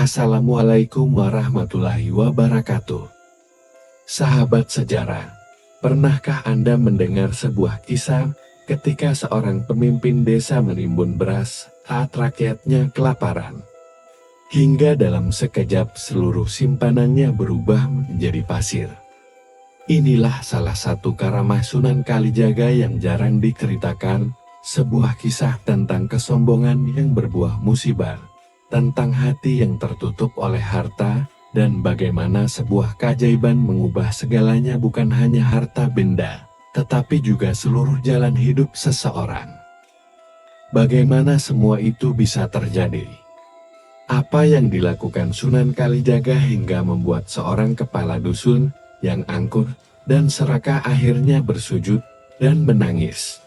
Assalamualaikum warahmatullahi wabarakatuh. Sahabat sejarah, pernahkah Anda mendengar sebuah kisah ketika seorang pemimpin desa menimbun beras saat rakyatnya kelaparan? Hingga dalam sekejap seluruh simpanannya berubah menjadi pasir. Inilah salah satu karamah Sunan Kalijaga yang jarang diceritakan, sebuah kisah tentang kesombongan yang berbuah musibah, tentang hati yang tertutup oleh harta, dan bagaimana sebuah keajaiban mengubah segalanya, bukan hanya harta benda, tetapi juga seluruh jalan hidup seseorang. Bagaimana semua itu bisa terjadi? Apa yang dilakukan Sunan Kalijaga hingga membuat seorang kepala dusun yang angkur dan serakah akhirnya bersujud dan menangis?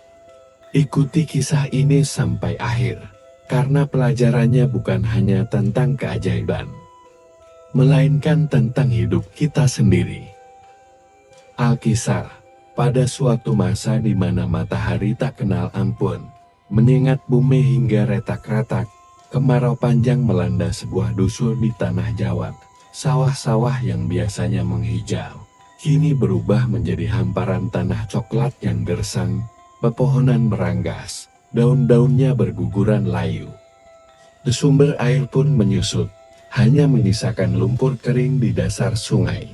Ikuti kisah ini sampai akhir, karena pelajarannya bukan hanya tentang keajaiban, melainkan tentang hidup kita sendiri. Alkisah, pada suatu masa di mana matahari tak kenal ampun, menyengat bumi hingga retak-retak, kemarau panjang melanda sebuah dusun di tanah Jawa. Sawah-sawah yang biasanya menghijau, kini berubah menjadi hamparan tanah coklat yang gersang, pepohonan meranggas, daun-daunnya berguguran layu. Sumber air pun menyusut, hanya menyisakan lumpur kering di dasar sungai.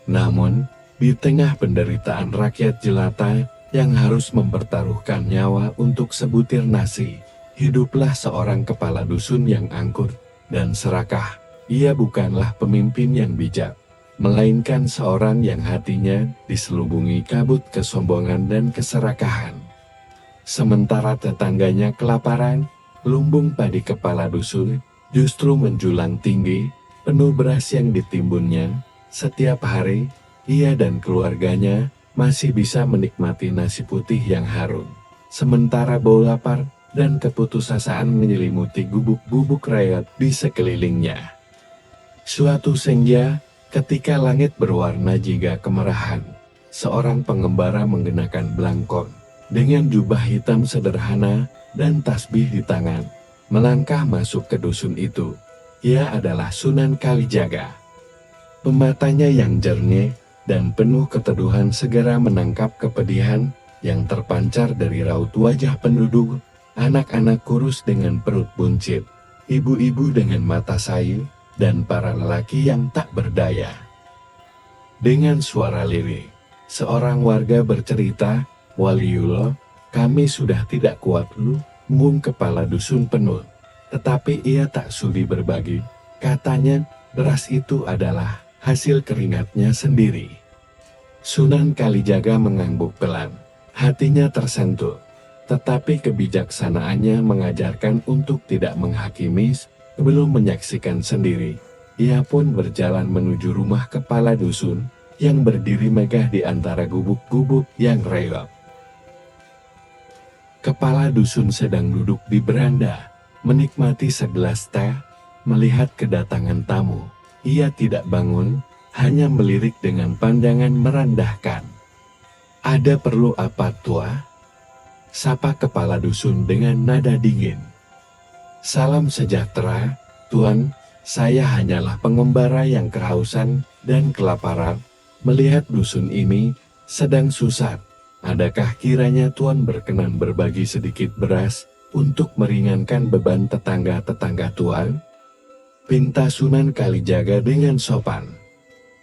Namun, di tengah penderitaan rakyat jelata yang harus mempertaruhkan nyawa untuk sebutir nasi, hiduplah seorang kepala dusun yang angkur dan serakah. Ia bukanlah pemimpin yang bijak, melainkan seorang yang hatinya diselubungi kabut kesombongan dan keserakahan. Sementara tetangganya kelaparan, lumbung padi kepala dusun justru menjulang tinggi, penuh beras yang ditimbunnya. Setiap hari, ia dan keluarganya masih bisa menikmati nasi putih yang harum, sementara bau lapar dan keputusasaan menyelimuti gubuk-gubuk rakyat di sekelilingnya. Suatu senja, ketika langit berwarna jingga kemerahan, seorang pengembara mengenakan belangkon, dengan jubah hitam sederhana dan tasbih di tangan, melangkah masuk ke dusun itu. Ia adalah Sunan Kalijaga. Pematanya yang jernih dan penuh keteduhan segera menangkap kepedihan yang terpancar dari raut wajah penduduk, anak-anak kurus dengan perut buncit, ibu-ibu dengan mata sayu, dan para lelaki yang tak berdaya. Dengan suara lirih, seorang warga bercerita, "Waliullah, kami sudah tidak kuat lumbung kepala dusun penuh." Tetapi ia tak sudi berbagi. Katanya, beras itu adalah hasil keringatnya sendiri. Sunan Kalijaga mengangguk pelan. Hatinya tersentuh, tetapi kebijaksanaannya mengajarkan untuk tidak menghakimi sebelum menyaksikan sendiri. Ia pun berjalan menuju rumah kepala dusun yang berdiri megah di antara gubuk-gubuk yang reot. Kepala dusun sedang duduk di beranda, menikmati segelas teh. Melihat kedatangan tamu, ia tidak bangun, hanya melirik dengan pandangan merendahkan. "Ada perlu apa, tua?" sapa kepala dusun dengan nada dingin. "Salam sejahtera, Tuan. Saya hanyalah pengembara yang kehausan dan kelaparan. Melihat dusun ini sedang susah. Adakah kiranya Tuan berkenan berbagi sedikit beras untuk meringankan beban tetangga-tetangga Tuan?" pinta Sunan Kalijaga dengan sopan.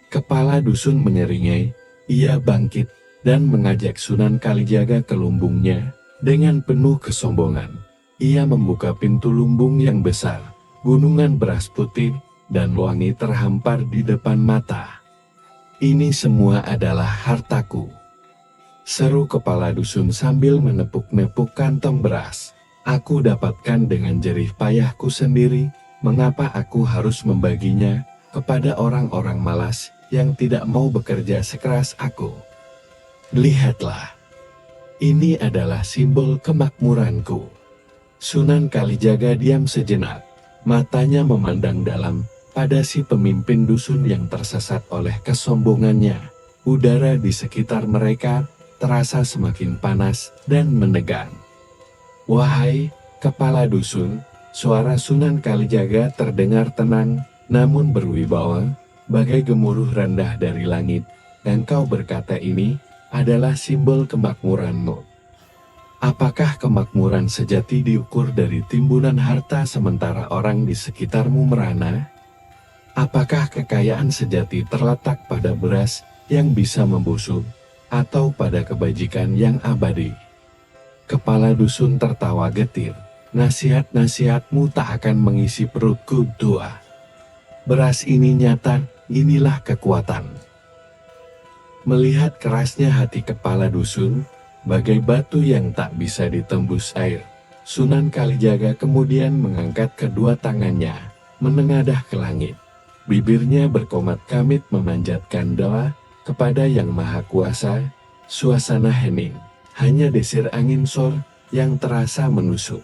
Kepala dusun menyeringai. Ia bangkit dan mengajak Sunan Kalijaga ke lumbungnya. Dengan penuh kesombongan, ia membuka pintu lumbung yang besar. Gunungan beras putih dan wangi terhampar di depan mata. "Ini semua adalah hartaku," seru kepala dusun sambil menepuk-nepuk kantong beras. "Aku dapatkan dengan jerih payahku sendiri. Mengapa aku harus membaginya kepada orang-orang malas yang tidak mau bekerja sekeras aku? Lihatlah, ini adalah simbol kemakmuranku." Sunan Kalijaga diam sejenak, matanya memandang dalam pada si pemimpin dusun yang tersesat oleh kesombongannya. Udara di sekitar mereka terasa semakin panas dan menegang. "Wahai kepala dusun, Suara Sunan Kalijaga terdengar tenang, namun berwibawa, bagai gemuruh rendah dari langit. Engkau berkata ini adalah simbol kemakmuranmu. Apakah kemakmuran sejati diukur dari timbunan harta sementara orang di sekitarmu merana? Apakah kekayaan sejati terletak pada beras yang bisa membusuk, atau pada kebajikan yang abadi? Kepala dusun tertawa getir. Nasihat-nasihatmu tak akan mengisi perutku tua. Beras ini nyata, inilah kekuatan. Melihat kerasnya hati kepala dusun, bagai batu yang tak bisa ditembus air, Sunan Kalijaga kemudian mengangkat kedua tangannya, menengadah ke langit. Bibirnya berkomat kamit memanjatkan doa kepada Yang Maha Kuasa. Suasana hening, hanya desir angin sor yang terasa menusuk.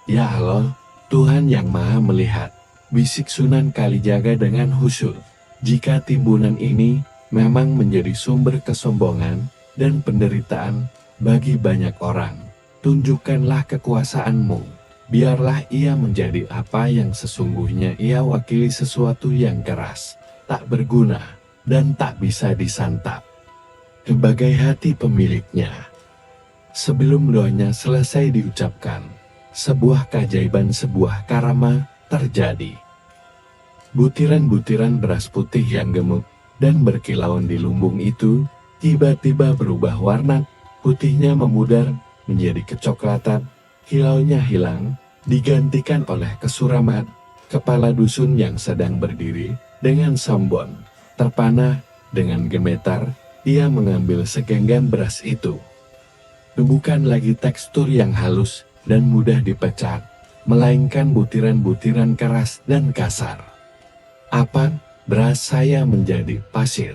Ya Allah, Tuhan Yang Maha Melihat, bisik Sunan Kalijaga dengan khusyuk. Jika timbunan ini memang menjadi sumber kesombongan dan penderitaan bagi banyak orang, tunjukkanlah kekuasaanmu. Biarlah ia menjadi apa yang sesungguhnya ia wakili, sesuatu yang keras, tak berguna, dan tak bisa disantap. Sebagai hati pemiliknya. Sebelum doanya selesai diucapkan, sebuah keajaiban, sebuah karama terjadi. Butiran-butiran beras putih yang gemuk dan berkilauan di lumbung itu tiba-tiba berubah warna, putihnya memudar menjadi kecoklatan, kilaunya hilang, digantikan oleh kesuraman. Kepala dusun yang sedang berdiri dengan sombong, terpana dengan gemetar, ia mengambil segenggam beras itu. Bukan lagi tekstur yang halus dan mudah dipecah, melainkan butiran-butiran keras dan kasar. Apa? Beras saya menjadi pasir.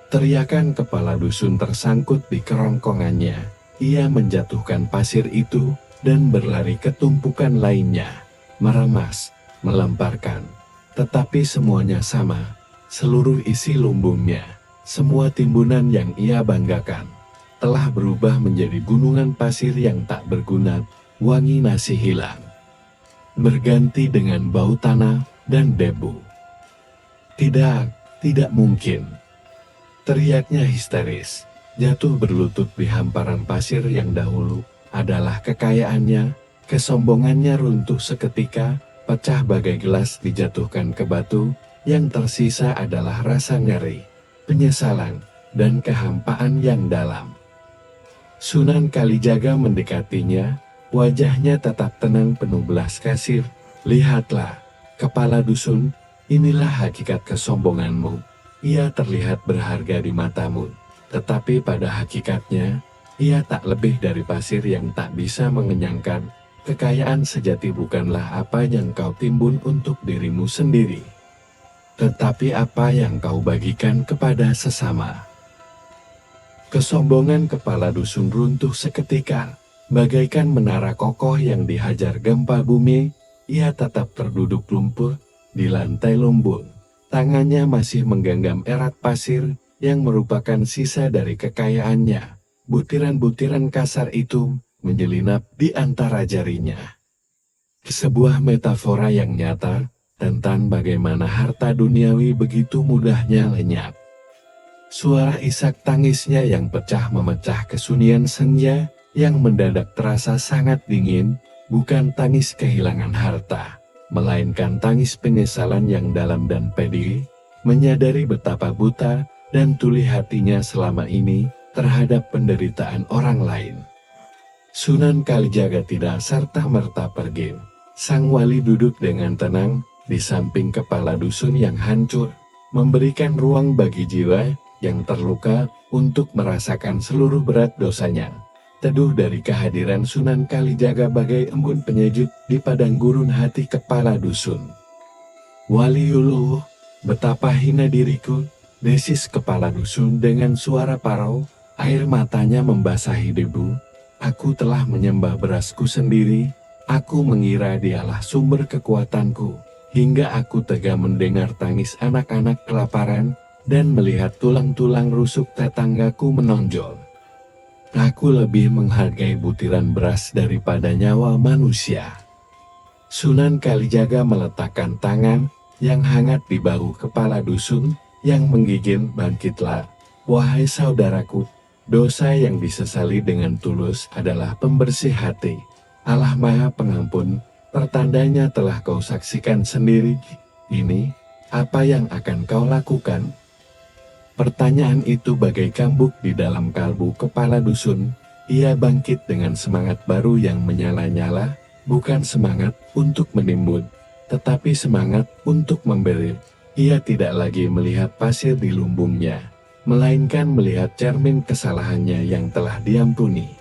Teriakan kepala dusun tersangkut di kerongkongannya. Ia menjatuhkan pasir itu dan berlari ke tumpukan lainnya, meremas, melemparkan. Tetapi semuanya sama, seluruh isi lumbungnya, semua timbunan yang ia banggakan, telah berubah menjadi gunungan pasir yang tak berguna, wangi nasi hilang. Berganti dengan bau tanah dan debu. Tidak, tidak mungkin. Teriaknya histeris, jatuh berlutut di hamparan pasir yang dahulu adalah kekayaannya. Kesombongannya runtuh seketika, pecah bagai gelas dijatuhkan ke batu. Yang tersisa adalah rasa ngeri, penyesalan, dan kehampaan yang dalam. Sunan Kalijaga mendekatinya, wajahnya tetap tenang penuh belas kasih. Lihatlah, kepala dusun, inilah hakikat kesombonganmu. Ia terlihat berharga di matamu, tetapi pada hakikatnya, ia tak lebih dari pasir yang tak bisa mengenyangkan. Kekayaan sejati bukanlah apa yang kau timbun untuk dirimu sendiri, tetapi apa yang kau bagikan kepada sesama. Kesombongan kepala dusun runtuh seketika, bagaikan menara kokoh yang dihajar gempa bumi. Ia tetap terduduk lumpuh di lantai lumbung. Tangannya masih menggenggam erat pasir yang merupakan sisa dari kekayaannya. Butiran-butiran kasar itu menyelinap di antara jarinya. Sebuah metafora yang nyata tentang bagaimana harta duniawi begitu mudahnya lenyap. Suara isak tangisnya yang pecah memecah kesunyian senja yang mendadak terasa sangat dingin, bukan tangis kehilangan harta, melainkan tangis penyesalan yang dalam dan pedih, menyadari betapa buta dan tuli hatinya selama ini terhadap penderitaan orang lain. Sunan Kalijaga tidak serta-merta pergi. Sang wali duduk dengan tenang di samping kepala dusun yang hancur, memberikan ruang bagi jiwa yang terluka untuk merasakan seluruh berat dosanya. Teduh dari kehadiran Sunan Kalijaga bagai embun penyejuk di padang gurun hati kepala dusun. Waliullah, betapa hina diriku, desis kepala dusun dengan suara parau, air matanya membasahi debu. Aku telah menyembah berasku sendiri, aku mengira dialah sumber kekuatanku, hingga aku tega mendengar tangis anak-anak kelaparan, dan melihat tulang-tulang rusuk tetanggaku menonjol. Aku lebih menghargai butiran beras daripada nyawa manusia. Sunan Kalijaga meletakkan tangan yang hangat di bahu kepala dusun yang menggigil. Bangkitlah, wahai saudaraku, dosa yang disesali dengan tulus adalah pembersih hati. Allah Maha Pengampun, pertandanya telah kau saksikan sendiri. Ini, apa yang akan kau lakukan? Pertanyaan itu bagai cambuk di dalam kalbu kepala dusun. Ia bangkit dengan semangat baru yang menyala-nyala, bukan semangat untuk menimbun, tetapi semangat untuk memberi. Ia tidak lagi melihat pasir di lumbungnya, melainkan melihat cermin kesalahannya yang telah diampuni.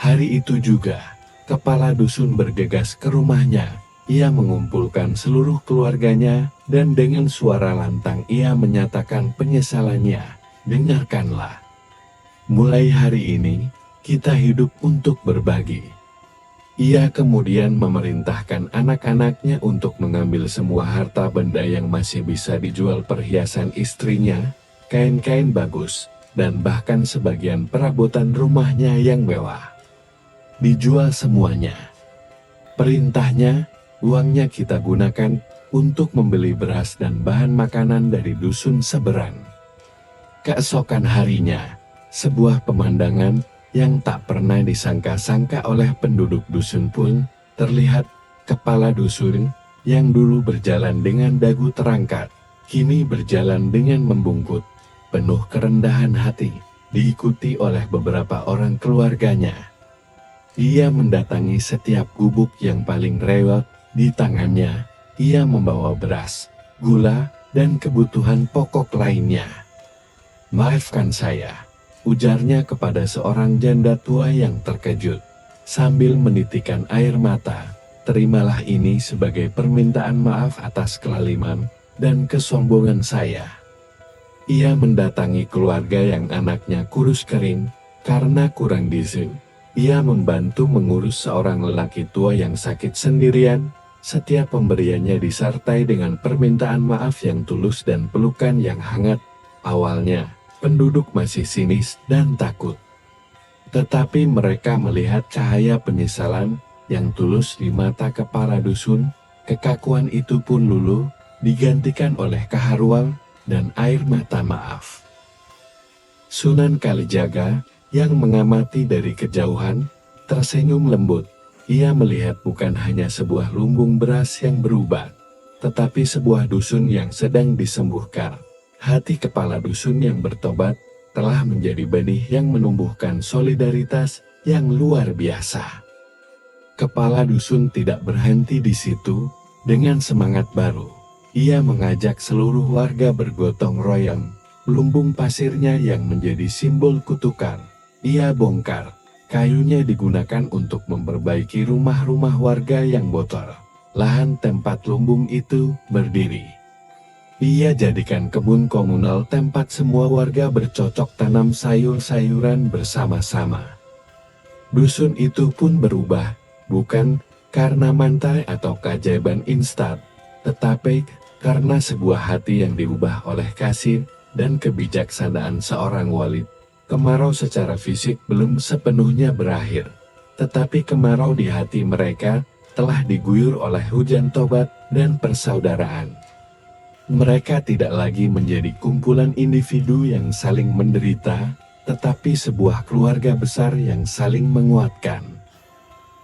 Hari itu juga, kepala dusun bergegas ke rumahnya. Ia mengumpulkan seluruh keluarganya, dan dengan suara lantang ia menyatakan penyesalannya. Dengarkanlah. Mulai hari ini, kita hidup untuk berbagi. Ia kemudian memerintahkan anak-anaknya untuk mengambil semua harta benda yang masih bisa dijual, perhiasan istrinya, kain-kain bagus, dan bahkan sebagian perabotan rumahnya yang mewah. Dijual semuanya. Perintahnya, uangnya kita gunakan untuk membeli beras dan bahan makanan dari dusun seberang. Keesokan harinya, sebuah pemandangan yang tak pernah disangka-sangka oleh penduduk dusun pun terlihat. Kepala dusun yang dulu berjalan dengan dagu terangkat, kini berjalan dengan membungkut, penuh kerendahan hati, diikuti oleh beberapa orang keluarganya. Ia mendatangi setiap gubuk yang paling rewel. Di tangannya, ia membawa beras, gula, dan kebutuhan pokok lainnya. "Maafkan saya," ujarnya kepada seorang janda tua yang terkejut, sambil menitikan air mata. "Terimalah ini sebagai permintaan maaf atas kelaliman dan kesombongan saya." Ia mendatangi keluarga yang anaknya kurus kering karena kurang gizi. Ia membantu mengurus seorang lelaki tua yang sakit sendirian. Setiap pemberiannya disertai dengan permintaan maaf yang tulus dan pelukan yang hangat. Awalnya, penduduk masih sinis dan takut. Tetapi mereka melihat cahaya penyesalan yang tulus di mata kepala dusun. Kekakuan itu pun luluh, digantikan oleh keharuan dan air mata maaf. Sunan Kalijaga yang mengamati dari kejauhan tersenyum lembut. Ia melihat bukan hanya sebuah lumbung beras yang berubah, tetapi sebuah dusun yang sedang disembuhkan. Hati kepala dusun yang bertobat telah menjadi benih yang menumbuhkan solidaritas yang luar biasa. Kepala dusun tidak berhenti di situ. Dengan semangat baru, ia mengajak seluruh warga bergotong royong. Lumbung pasirnya yang menjadi simbol kutukan, ia bongkar. Kayunya digunakan untuk memperbaiki rumah-rumah warga yang bocor. Lahan tempat lumbung itu berdiri, ia jadikan kebun komunal tempat semua warga bercocok tanam sayur-sayuran bersama-sama. Dusun itu pun berubah, bukan karena mantra atau keajaiban instan, tetapi karena sebuah hati yang diubah oleh kasih dan kebijaksanaan seorang wali. Kemarau secara fisik belum sepenuhnya berakhir, tetapi kemarau di hati mereka telah diguyur oleh hujan tobat dan persaudaraan. Mereka tidak lagi menjadi kumpulan individu yang saling menderita, tetapi sebuah keluarga besar yang saling menguatkan.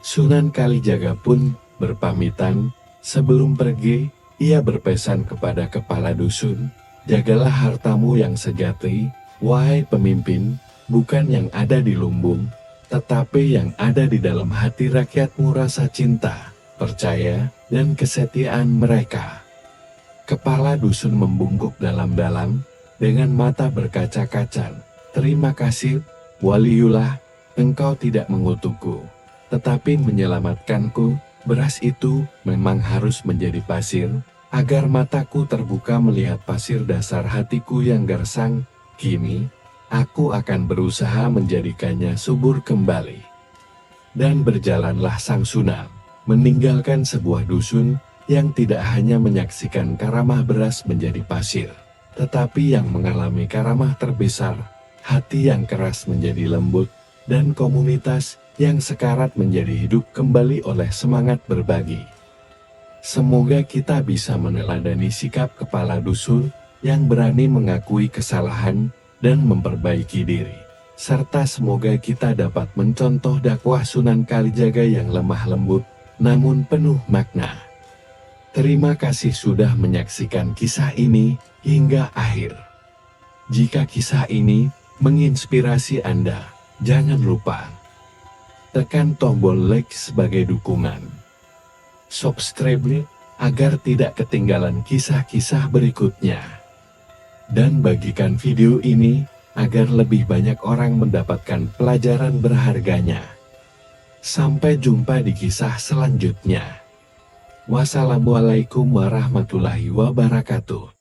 Sunan Kalijaga pun berpamitan. Sebelum pergi, ia berpesan kepada kepala dusun, "Jagalah hartamu yang sejati, wahai pemimpin, bukan yang ada di lumbung, tetapi yang ada di dalam hati rakyatmu, rasa cinta, percaya, dan kesetiaan mereka." Kepala dusun membungkuk dalam-dalam, dengan mata berkaca-kaca. "Terima kasih, Waliullah, engkau tidak mengutukku, tetapi menyelamatkanku. Beras itu memang harus menjadi pasir, agar mataku terbuka melihat pasir dasar hatiku yang gersang. Kini, aku akan berusaha menjadikannya subur kembali." Dan berjalanlah sang sunan, meninggalkan sebuah dusun yang tidak hanya menyaksikan karamah beras menjadi pasir, tetapi yang mengalami karamah terbesar, hati yang keras menjadi lembut, dan komunitas yang sekarat menjadi hidup kembali oleh semangat berbagi. Semoga kita bisa meneladani sikap kepala dusun yang berani mengakui kesalahan dan memperbaiki diri. Serta semoga kita dapat mencontoh dakwah Sunan Kalijaga yang lemah lembut, namun penuh makna. Terima kasih sudah menyaksikan kisah ini hingga akhir. Jika kisah ini menginspirasi Anda, jangan lupa tekan tombol like sebagai dukungan. Subscribe agar tidak ketinggalan kisah-kisah berikutnya. Dan bagikan video ini agar lebih banyak orang mendapatkan pelajaran berharganya. Sampai jumpa di kisah selanjutnya. Wassalamualaikum warahmatullahi wabarakatuh.